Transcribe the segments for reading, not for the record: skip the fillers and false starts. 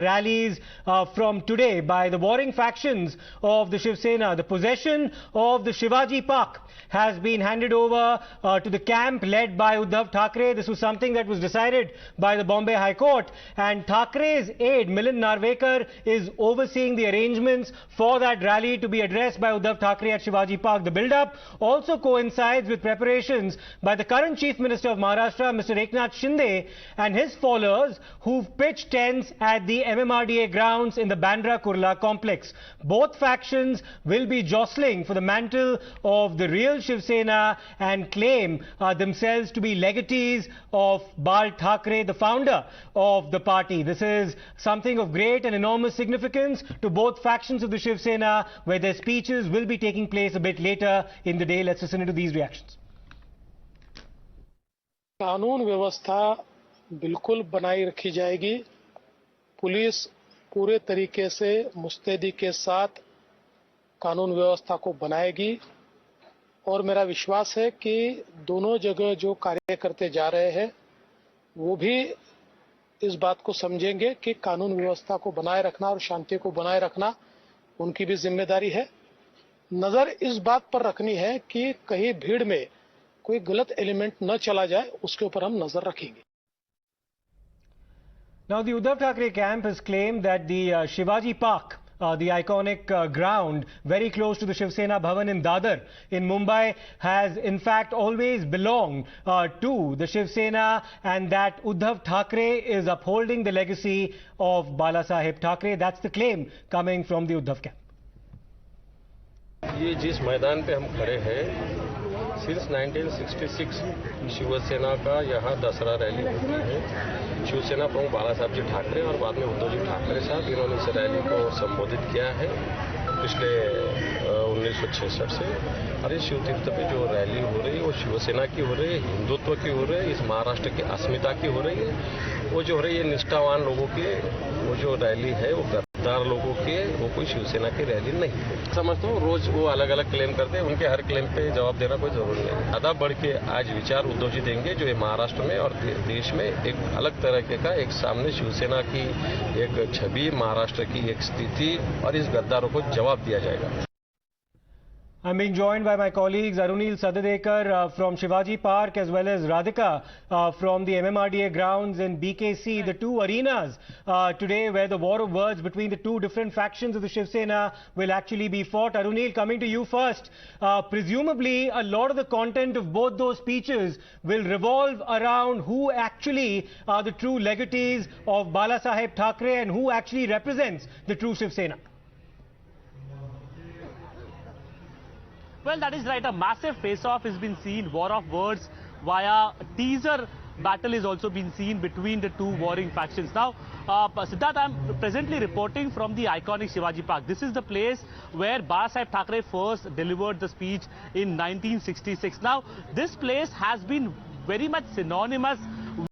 rallies from today by the warring factions of the Shiv Sena. The possession of the Shivaji Park has been handed over to the camp led by Uddhav Thackeray. This was something that was decided by the Bombay High Court, and Thackeray's aide Milind Narvekar is overseeing the arrangements for that rally to be addressed by Uddhav Thackeray at Shivaji Park. The build-up also coincides with preparations by the current Chief Minister of Maharashtra, Mr. Eknath Shinde, and his followers, who've pitched tents at the MMRDA grounds in the Bandra Kurla complex. Both factions will be jostling for the mantle of the real Shiv Sena and claim themselves to be legatees of Bal Thackeray, the founder of the party. This is something of great and enormous significance to both factions of the Shiv Sena, where their speeches will be taking place a bit later in the day. Let's listen to these reactions. कानून व्यवस्था बिल्कुल बनाई रखी जाएगी। Police पूरे तरीके से मुस्तैदी के साथ कानून व्यवस्था को बनाएगी और मेरा विश्वास है कि दोनों जगह जो कार्य करते जा रहे हैं वो भी इस बात को समझेंगे कि कानून व्यवस्था को बनाए रखना और शांति को बनाए रखना उनकी भी जिम्मेदारी है। नजर इस बात पर रखनी है कि कहीं भीड़ में कोई गलत एलिमेंट न चला जाए, उसके ऊपर हम नजर रखेंगे। Now, the Uddhav Thackeray camp has claimed that the Shivaji Park, the iconic ground very close to the Shiv Sena Bhavan in Dadar in Mumbai, has in fact always belonged to the Shiv Sena, and that Uddhav Thackeray is upholding the legacy of Bala Saheb Thackeray. That's the claim coming from the Uddhav camp. ये जिस मैदान पे हम खड़े हैं, since 1966 Shiv Sena का यहाँ Dussehra rally होती है। शिवसेना प्रमुख बाला साहब जी ठाकरे और बाद में उद्धव जी ठाकरे साहब, इन्होंने इस रैली को संबोधित किया है पिछले 1966 से। और इस शिव तीर्थ पे जो रैली हो रही है वो शिवसेना की हो रही है, हिंदुत्व की हो रही है, इस महाराष्ट्र की अस्मिता की हो रही है। वो जो हो रही है निष्ठावान लोगों की वो जो रैली है वो गद्दार लोगों की, वो कोई शिवसेना की रैली नहीं है। समझता हूँ रोज वो अलग अलग क्लेम करते हैं, उनके हर क्लेम पे जवाब देना कोई जरूरी नहीं। ज्यादा बढ़ के आज विचार उद्धव जी देंगे जो महाराष्ट्र में और देश में एक अलग तरह का एक सामने शिवसेना की एक छवि, महाराष्ट्र की एक स्थिति और इस गद्दारों को जवाब दिया जाएगा। I'm being joined by my colleagues Arunil Sadadekar from Shivaji Park, as well as Radhika from the MMRDA grounds in BKC, the two arenas today where the war of words between the two different factions of the Shiv Sena will actually be fought. Arunil, coming to you first, presumably a lot of the content of both those speeches will revolve around who actually are the true legatees of Bala Saheb Thackeray and who actually represents the true Shiv Sena. Well, that is right. A massive face-off has been seen. War of words via teaser battle is also been seen between the two warring factions. Now, Siddharth, I'm presently reporting from the iconic Shivaji Park. This is the place where Bala Saheb Thackeray first delivered the speech in 1966. Now, this place has been very much synonymous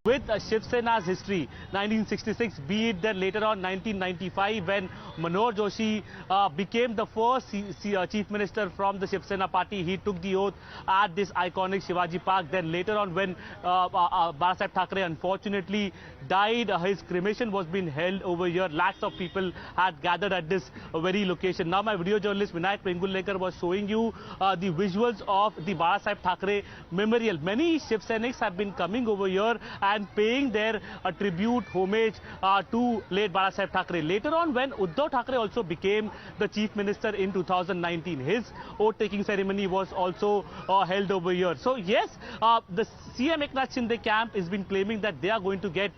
with Shiv Sena's history. 1966, be it then later on 1995 when Manoj Joshi became the first Chief Minister from the Shiv Sena party. He took the oath at this iconic Shivaji Park. Then later on when Bala Saheb Thackeray unfortunately died, his cremation was being held over here. Lakhs of people had gathered at this very location. Now my video journalist Vinayak Pengulekar was showing you the visuals of the Bala Saheb Thackeray memorial. Many Shiv Senics have been coming over here and paying their tribute, homage to late Bala Saheb Thackeray. Later on, when Uddhav Thackeray also became the Chief Minister in 2019, his oath-taking ceremony was also held over here. So yes, the CM Eknath Shinde camp has been claiming that they are going to get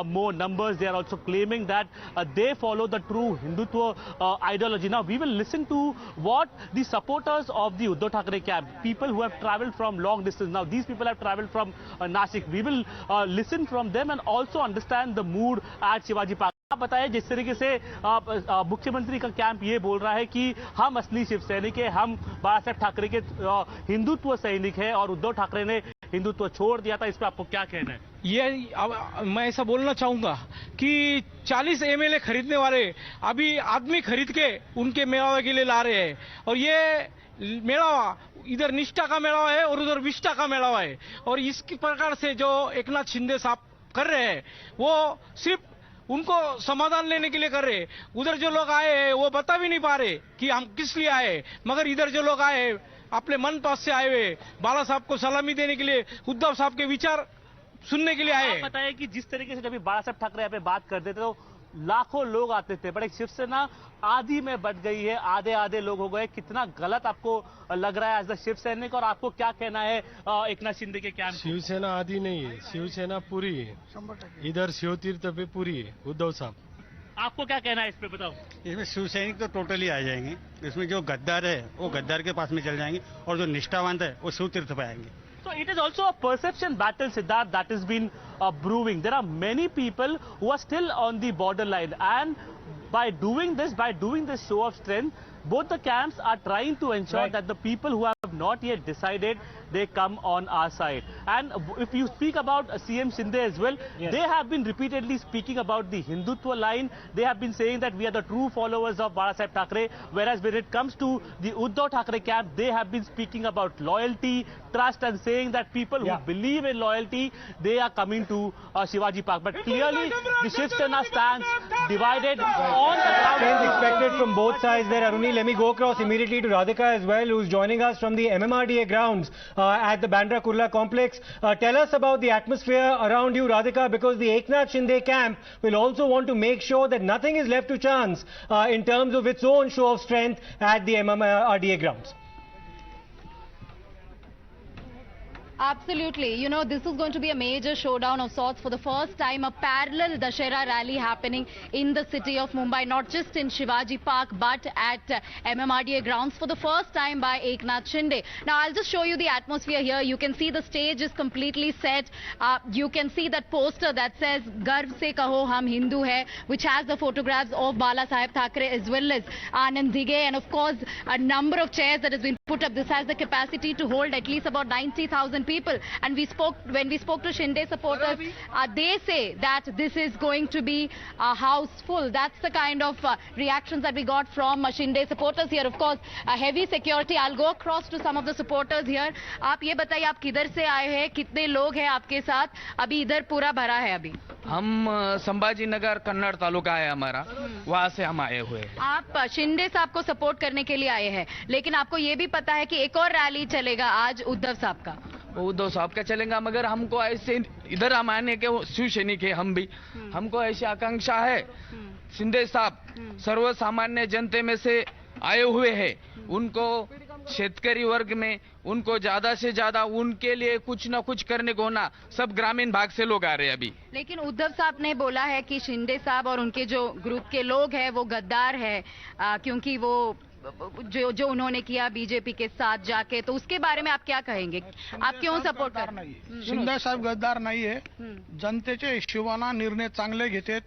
more numbers. They are also claiming that they follow the true Hindutva ideology. Now, we will listen to what the supporters of the Uddhav Thackeray camp, people who have travelled from long distance. Now, these people have travelled from Nashik. We will listen from them and also understand the mood at Shivaji Park. आप बताएं, जिस तरीके से मुख्यमंत्री का camp ये बोल रहा है कि हम असली शिव सैनिक है, हम बाला साहब ठाकरे के हिंदुत्व सैनिक है और उद्धव ठाकरे ने हिंदुत्व छोड़ दिया था, इस पर आपको क्या कहना है? ये मैं ऐसा बोलना चाहूंगा कि 40 एमएलए खरीदने वाले अभी आदमी खरीद के उनके मेलावे के लिए ला रहे हैं और ये मेलावा इधर निष्ठा का मेलावा है और उधर विष्ठा का मेलावा है और इस प्रकार से जो एकनाथ शिंदे साहब कर रहे हैं वो सिर्फ उनको समाधान लेने के लिए कर रहे। उधर जो लोग आए हैं वो बता भी नहीं पा रहे कि हम किस लिए आए, मगर इधर जो लोग आए अपने मन पास से आए हुए बाला साहब को सलामी देने के लिए, उद्धव साहब के विचार सुनने के लिए आए। आप बताइए कि जिस तरीके से जब बाला साहब ठाकरे यहाँ पे बात करते थे तो लाखों लोग आते थे, बट एक शिवसेना आधी में बट गई है, आधे आधे लोग हो गए। कितना गलत आपको लग रहा है एज द शिवसैनिक, और आपको क्या कहना है एकनाथ शिंदे के कैंप? शिवसेना आधी नहीं है, शिवसेना पूरी है, इधर शिवतीर्थ पे पूरी है उद्धव साहब। आपको क्या कहना है इस पे, बताओ? इसमें शिवसैनिक तो टोटली आ जाएंगे, इसमें जो गद्दार है वो गद्दार के पास में चल जाएंगे और जो निष्ठावंत है वो शिवतीर्थ पे आएंगे। So it is also a perception battle, Siddharth, that has been brewing. There are many people who are still on the borderline, and by doing this show of strength, both the camps are trying to ensure that the people who have not yet decided, they come on our side. And if you speak about CM Shinde as well, they have been repeatedly speaking about the Hindutva line. They have been saying that we are the true followers of Bala Saheb Thackeray, whereas when it comes to the Uddhav Thackeray camp, they have been speaking about loyalty, trust, and saying that people who believe in loyalty, they are coming to Shivaji Park. But clearly, the Shiv Sena stands divided on the ground. Strength expected from both sides there, Aruni. Let me go across immediately to Radhika as well, who's joining us from the MMRDA grounds at the Bandra Kurla complex. Tell us about the atmosphere around you, Radhika, because the Eknath Shinde camp will also want to make sure that nothing is left to chance in terms of its own show of strength at the MMRDA grounds. Absolutely. You know, this is going to be a major showdown of sorts. For the first time, a parallel Dussehra rally happening in the city of Mumbai, not just in Shivaji Park, but at MMRDA grounds for the first time by Eknath Shinde. Now, I'll just show you the atmosphere here. You can see the stage is completely set. You can see that poster that says, Garv se kaho hum Hindu hai, which has the photographs of Bala Saheb Thackeray as well as Anand Dige, and of course, a number of chairs that has been put up. This has the capacity to hold at least about 90,000 people. And when we spoke to Shinde supporters, they say that this is going to be a house full. That's the kind of reactions that we got from Shinde supporters here. Of course, heavy security. I'll go across to some of the supporters here. आप ये बताइए, आप किधर से आए हैं, कितने लोग हैं आपके साथ? अभी इधर पूरा भरा है अभी। हम संभाजी नगर कन्नड़ तालुका है हमारा, वहाँ से हम आए हुए हैं। आप शिंदे साहब को सपोर्ट करने के लिए आए हैं, लेकिन आपको ये भी पता है कि एक और रैली चलेगा आज उद्धव साहब का। उद्धव साहब का चलेगा, मगर हमको ऐसे इधर हम आने के शिव सैनिक है हम भी, हमको ऐसी आकांक्षा है, शिंदे साहब सर्व सामान्य जनते में से आए हुए हैं, उनको शेतकरी वर्ग में उनको ज्यादा से ज्यादा उनके लिए कुछ न कुछ करने को होना, सब ग्रामीण भाग से लोग आ रहे हैं अभी। लेकिन उद्धव साहब ने बोला है कि शिंदे साहब और उनके जो ग्रुप के लोग हैं वो गद्दार है, क्योंकि वो जो उन्होंने किया बीजेपी के साथ जाके, तो उसके बारे में आप क्या कहेंगे? आप क्यों सपोर्ट कर रहे हैं? शिंदे साहब गद्दार नाही है, जनतेचे हिशोबाने निर्णय चांगले घेते।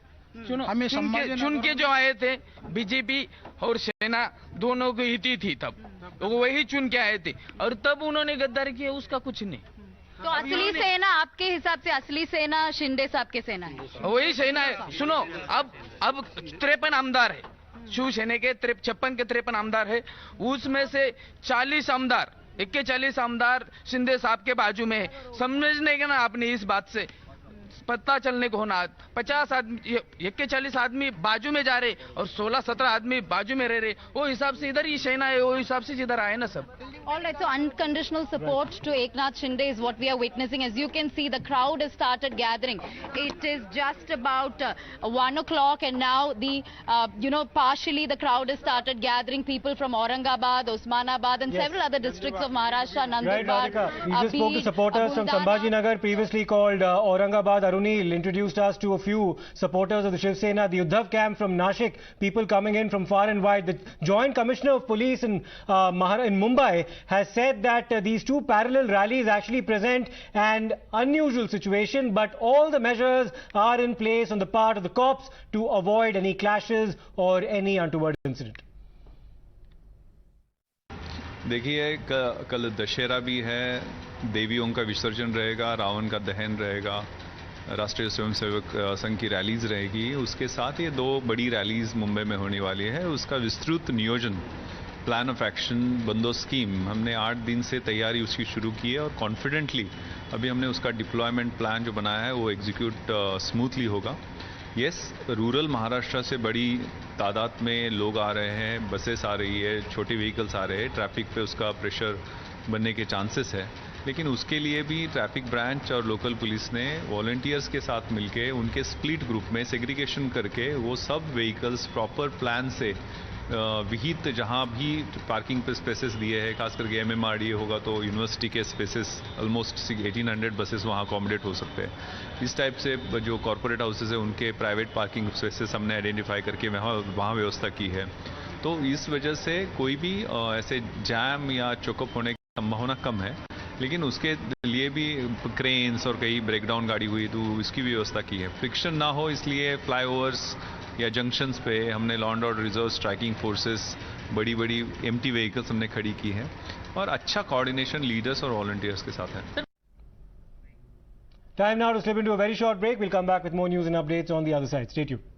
चुन के जो आए थे बीजेपी और सेना दोनों की हित थी, तब तो वही चुन के आए थे और तब उन्होंने गद्दारी की, उसका कुछ नहीं। तो असली सेना आपके हिसाब से असली सेना शिंदे साहब के सेना है? वही सेना है। सुनो, अब 53 आमदार है, शिवसेना के 56 के 53 आमदार है, उसमें से 40 आमदार 41 आमदार शिंदे साहब के बाजू में है। समझने के ना आपने इस बात से पता चलने को होना, 50 आदमी 41 आदमी बाजू में जा रहे और 16-17 आदमी बाजू में रह रहे, वो हिसाब से इधर ही सेना है, वो हिसाब से जिधर आए ना सब। All right, so unconditional support to Eknath Shinde is what we are witnessing. As you can see, the crowd has started gathering. It is just about 1 o'clock, and now the partially the crowd has started gathering. People from Aurangabad, Osmanabad, and several other districts of Maharashtra, Nandurbar. Right, Radhika. We just spoke to supporters from Sambhaji Nagar, previously called Aurangabad. Arunil introduced us to a few supporters of the Shiv Sena. The Uddhav camp from Nashik, people coming in from far and wide. The Joint Commissioner of Police in Mumbai has said that these two parallel rallies actually present an unusual situation, but all the measures are in place on the part of the cops to avoid any clashes or any untoward incident. देखिए, कल दशहरा भी है, देवियों का विसर्जन रहेगा, रावण का दहन रहेगा, राष्ट्रीय स्वयंसेवक संघ की रैलीज रहेगी, उसके साथ ये 2 बड़ी रैलीज मुंबई में होने वाली है। उसका विस्तृत नियोजन, प्लान ऑफ एक्शन, बंदो स्कीम हमने 8 दिन से तैयारी उसकी शुरू की है और कॉन्फिडेंटली अभी हमने उसका डिप्लॉयमेंट प्लान जो बनाया है वो एग्जीक्यूट स्मूथली होगा। यस, रूरल महाराष्ट्र से बड़ी तादाद में लोग आ रहे हैं, बसेस आ रही है, छोटे व्हीकल्स आ रहे हैं, ट्रैफिक पे उसका प्रेशर बनने के चांसेस है। लेकिन उसके लिए भी ट्रैफिक ब्रांच और लोकल पुलिस ने वॉलंटियर्स के साथ मिलके उनके स्प्लिट ग्रुप में सेग्रीगेशन करके वो सब व्हीकल्स प्रॉपर प्लान से विहित जहां भी पार्किंग पे स्पेसेस दिए हैं, खास करके MMRDA होगा तो यूनिवर्सिटी के स्पेसेस ऑलमोस्ट 1800 बसेस वहां अकोमोडेट हो सकते हैं। इस टाइप से जो कॉर्पोरेट हाउसेस है उनके प्राइवेट पार्किंग स्पेसेस हमने आइडेंटिफाई करके वहाँ व्यवस्था की है। तो इस वजह से कोई भी ऐसे जैम या चोकअप होने की संभावना कम है, लेकिन उसके लिए भी क्रेन्स और कई ब्रेकडाउन गाड़ी हुई तो इसकी भी व्यवस्था की है। फ्रिक्शन ना हो इसलिए फ्लाईओवर्स या जंक्शंस पे हमने law and order reserve striking forces, बड़ी बड़ी एम्प्टी व्हीकल्स हमने खड़ी की हैं और अच्छा कोऑर्डिनेशन लीडर्स और वॉलंटियर्स के साथ है। Time now to slip into a very short break. We'll come back with more news and updates on the other side. Stay tuned.